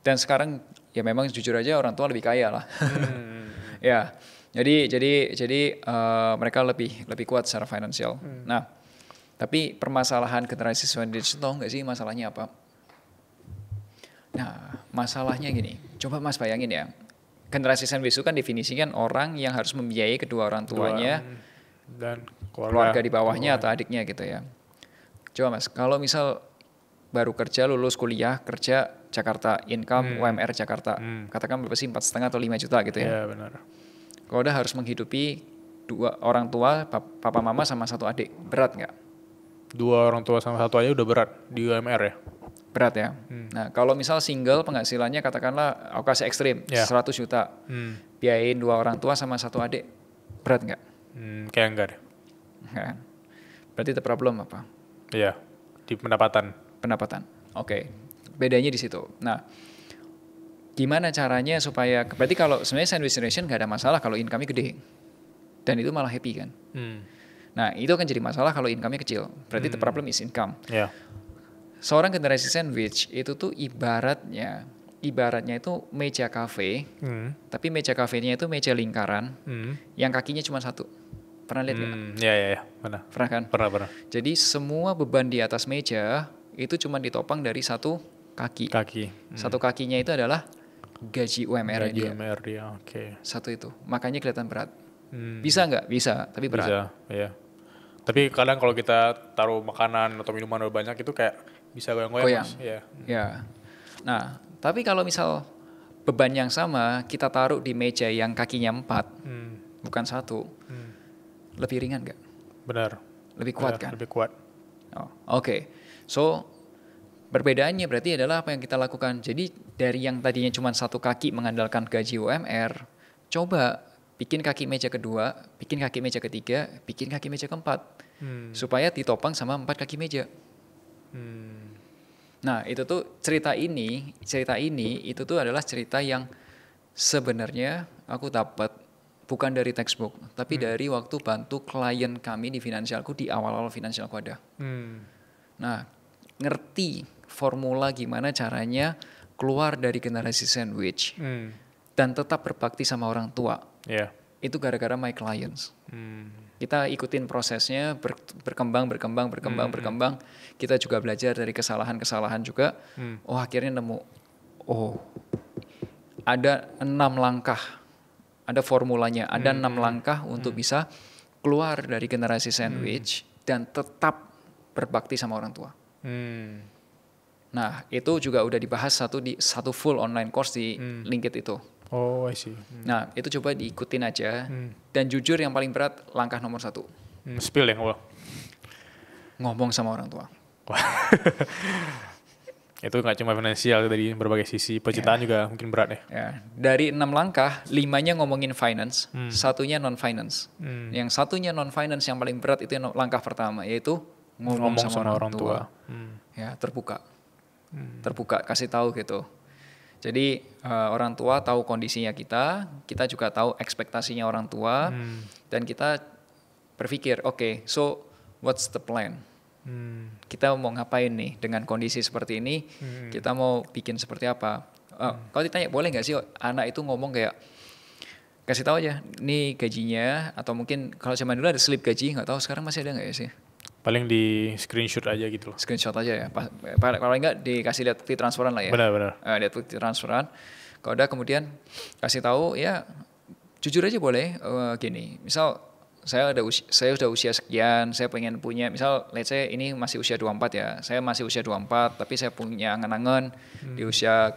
Speaker 1: dan sekarang ya memang jujur aja orang tua lebih kaya lah. Ya, jadi mereka lebih kuat secara finansial. Nah, tapi permasalahan generasi sandwich itu tahu nggak sih masalahnya apa? Nah, masalahnya gini. Coba Mas bayangin ya. Generasi sandwich itu kan definisikan orang yang harus membiayai kedua orang tuanya
Speaker 2: dan
Speaker 1: keluarga di bawahnya atau adiknya gitu ya. Coba Mas, kalau misal baru kerja, lulus kuliah, kerja Jakarta, income UMR Jakarta, katakan berapa sih 4,5 atau 5 juta gitu ya.
Speaker 2: Iya benar.
Speaker 1: Kalau udah harus menghidupi dua orang tua, papa mama sama satu adik, berat nggak?
Speaker 2: Dua orang tua sama satu aja udah berat di UMR ya?
Speaker 1: Berat ya. Nah kalau misal single penghasilannya katakanlah aku kasih ekstrim 100 juta, biayain dua orang tua sama satu adik, berat nggak?
Speaker 2: Kayak enggak deh.
Speaker 1: Nggak. Berarti the problem apa?
Speaker 2: Iya, di pendapatan.
Speaker 1: Oke. Bedanya di situ. Nah, gimana caranya supaya, berarti kalau sebenarnya sandwich generation gak ada masalah kalau income-nya gede. Dan itu malah happy kan. Nah, itu akan jadi masalah kalau income-nya kecil. Berarti the problem is income.
Speaker 2: Yeah.
Speaker 1: Seorang generasi sandwich itu tuh ibaratnya itu meja kafe, tapi meja kafenya itu meja lingkaran, yang kakinya cuma satu. Pernah lihat nggak?
Speaker 2: Iya, benar.
Speaker 1: Pernah kan?
Speaker 2: Pernah.
Speaker 1: Jadi semua beban di atas meja itu cuma ditopang dari satu kaki. Satu kakinya itu adalah gaji UMR dia.
Speaker 2: Oke.
Speaker 1: Satu itu, makanya kelihatan berat. Bisa nggak? Bisa, tapi berat.
Speaker 2: Bisa, iya. Tapi kadang kalau kita taruh makanan atau minuman banyak itu kayak bisa goyang-goyang.
Speaker 1: Ya. Nah, tapi kalau misal beban yang sama kita taruh di meja yang kakinya 4, bukan 1, lebih ringan nggak?
Speaker 2: Benar.
Speaker 1: Lebih kuat kan?
Speaker 2: Lebih kuat.
Speaker 1: Oke. So, perbedaannya berarti adalah apa yang kita lakukan. Jadi dari yang tadinya cuma satu kaki mengandalkan gaji UMR, coba bikin kaki meja kedua, bikin kaki meja ketiga, bikin kaki meja keempat. Supaya ditopang sama 4 kaki meja. Nah, itu tuh cerita ini itu tuh adalah cerita yang sebenarnya aku dapat bukan dari textbook, tapi dari waktu bantu klien kami di finansialku di awal-awal finansialku ada. Nah, ngerti formula gimana caranya keluar dari generasi sandwich dan tetap berbakti sama orang tua. Itu gara-gara my clients. Kita ikutin prosesnya, berkembang. Kita juga belajar dari kesalahan-kesalahan juga. Akhirnya nemu, ada 6 langkah, ada formulanya, ada 6 langkah untuk bisa keluar dari generasi sandwich dan tetap berbakti sama orang tua. Nah, itu juga udah dibahas satu full online course di Linkit itu.
Speaker 2: I see.
Speaker 1: Nah, itu coba diikutin aja. Dan jujur yang paling berat langkah nomor 1.
Speaker 2: Spill ya,
Speaker 1: ngomong sama orang tua.
Speaker 2: Itu nggak cuma finansial, dari berbagai sisi, penciptaan juga mungkin berat
Speaker 1: ya. Dari 6 langkah, 5-nya ngomongin finance, 1-nya non-finance. Yang 1-nya non-finance yang paling berat itu langkah pertama, yaitu ngomong sama orang tua. Ya, terbuka, kasih tahu gitu. Jadi orang tua tahu kondisinya kita juga tahu ekspektasinya orang tua, dan kita berpikir, so what's the plan? Kita mau ngapain nih dengan kondisi seperti ini? Kita mau bikin seperti apa? Kalau ditanya boleh nggak sih anak itu ngomong kayak kasih tahu aja, nih gajinya, atau mungkin kalau zaman dulu ada slip gaji, nggak tahu sekarang masih ada nggak ya sih?
Speaker 2: Paling di screenshot aja gitu loh.
Speaker 1: Screenshot aja ya. Kalau enggak dikasih lihat bukti transferan lah ya.
Speaker 2: Benar.
Speaker 1: Lihat bukti transferan. Kalau udah kemudian kasih tahu ya, jujur aja boleh gini. Misal saya udah usia sekian, saya pengen punya, misal let's say ini masih usia 24 ya. Saya masih usia 24 tapi saya punya angan-angan di usia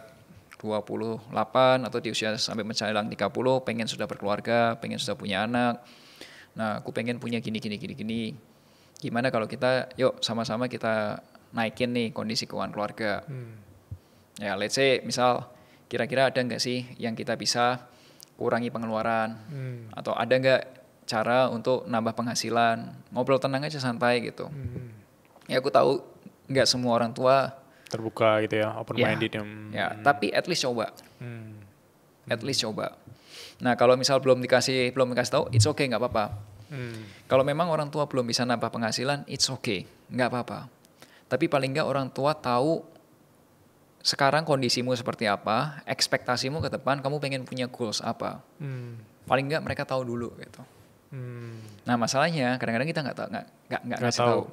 Speaker 1: 28 atau di usia sampai menjelang 30 pengen sudah berkeluarga, pengen sudah punya anak. Nah, aku pengen punya gini. Gimana kalau kita, yuk sama-sama kita naikin nih kondisi keuangan keluarga. Ya, let's say misal kira-kira ada nggak sih yang kita bisa kurangi pengeluaran, atau ada nggak cara untuk nambah penghasilan? Ngobrol tenang aja, santai gitu. Ya, aku tahu nggak semua orang tua
Speaker 2: Terbuka gitu ya, open minded.
Speaker 1: Ya, tapi at least coba. At least coba. Nah, kalau misal belum dikasih tahu, it's okay, nggak apa-apa. Kalau memang orang tua belum bisa nambah penghasilan, it's okay, nggak apa-apa. Tapi paling nggak orang tua tahu sekarang kondisimu seperti apa, ekspektasimu ke depan, kamu pengen punya goals apa. Paling nggak mereka tahu dulu gitu. Nah, masalahnya kadang-kadang kita nggak ngasih tahu.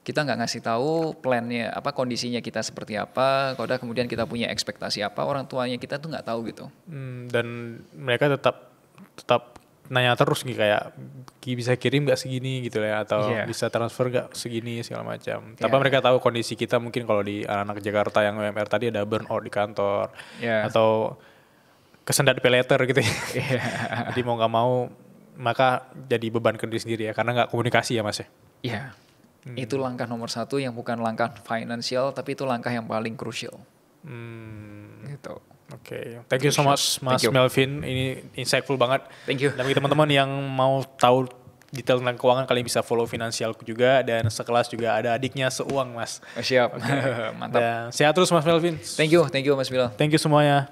Speaker 1: Kita nggak ngasih tahu plannya apa, kondisinya kita seperti apa. Kalau kemudian kita punya ekspektasi apa, orang tuanya kita tuh nggak tahu gitu.
Speaker 2: Dan mereka tetap nanya terus nih, kayak bisa kirim nggak segini gitu ya, atau bisa transfer nggak segini segala macam. Tapi mereka tahu kondisi kita, mungkin kalau di anak-anak Jakarta yang UMR tadi ada burnout di kantor atau kesendat pay letter gitu ya. Jadi mau nggak mau maka jadi beban ke diri sendiri ya, karena nggak komunikasi ya Mas ya.
Speaker 1: Iya. Itu langkah nomor 1 yang bukan langkah finansial, tapi itu langkah yang paling krusial. Gitu.
Speaker 2: Oke, thank you so much Mas Melvin, ini insightful banget.
Speaker 1: Thank you.
Speaker 2: Dan bagi teman-teman yang mau tahu detail tentang keuangan, kalian bisa follow Finansialku juga, dan sekelas juga ada adiknya Seuang Mas.
Speaker 1: Siap, mantap.
Speaker 2: Dan sehat terus Mas Melvin.
Speaker 1: Thank you Mas Bilal.
Speaker 2: Thank you semuanya.